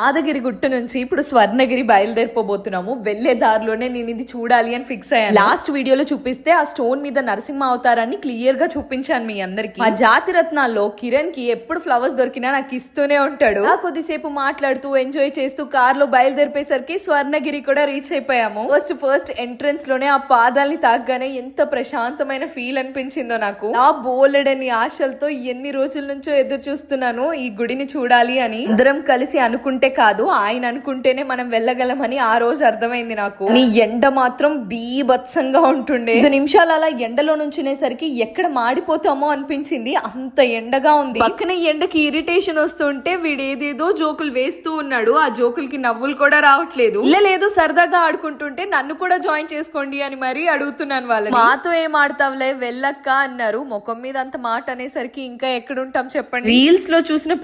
యాదగిరి గుట్ట నుంచి ఇప్పుడు స్వర్ణగిరి బయలుదేరిపోబోతున్నాము. వెళ్లే దారిలోనే నేను ఇది చూడాలి అని ఫిక్స్ అయ్యాను. లాస్ట్ వీడియోలో చూపిస్తే ఆ స్టోన్ మీద నరసింహ అవతారాన్ని క్లియర్ గా చూపించాను మీ అందరికి. ఆ జాతి రత్నాల్లో కిరణ్ కి ఎప్పుడు ఫ్లవర్స్ దొరికినా నాకు ఇస్తూనే ఉంటాడు. కొద్దిసేపు మాట్లాడుతూ ఎంజాయ్ చేస్తూ కార్ లో బయలుదేరిపోయేసరికి స్వర్ణగిరి కూడా రీచ్ అయిపోయాము. ఫస్ట్ ఎంట్రన్స్ లోనే ఆ పాదాలని తాకగానే ఎంత ప్రశాంతమైన ఫీల్ అనిపించిందో నాకు. ఆ బోలెడని ఆశలతో ఎన్ని రోజుల నుంచో ఎదురు చూస్తున్నాను ఈ గుడిని చూడాలి అని. అందరం కలిసి అనుకుంటే కాదు, ఆయన అనుకుంటేనే మనం వెళ్ళగలమని ఆ రోజు అర్థమైంది నాకు. నీ ఎండ మాత్రం బీభత్సంగా ఉంటుండే. 5 నిమిషాలు అలా ఎండలో నుంచునేసరికి ఎక్కడ మాడిపోతామో అనిపించింది, అంత ఎండగా ఉంది. పక్కన ఎండకి ఇరిటేషన్ వస్తుంటే వీడేదేదో జోకులు వేస్తూ ఉన్నాడు. ఆ జోకులకి నవ్వులు కూడా రావట్లేదు. లేదు సరదాగా ఆడుకుంటుంటే నన్ను కూడా జాయిన్ చేసుకోండి అని మరీ అడుగుతున్నాను వాళ్ళని. మాతో ఏం ఆడతావులే వెళ్ళక్క అన్నారు. ముఖం మీద అంత మాట అనేసరికి ఇంకా ఎక్కడుంటాం చెప్పండి. రీల్స్ లో చూసిన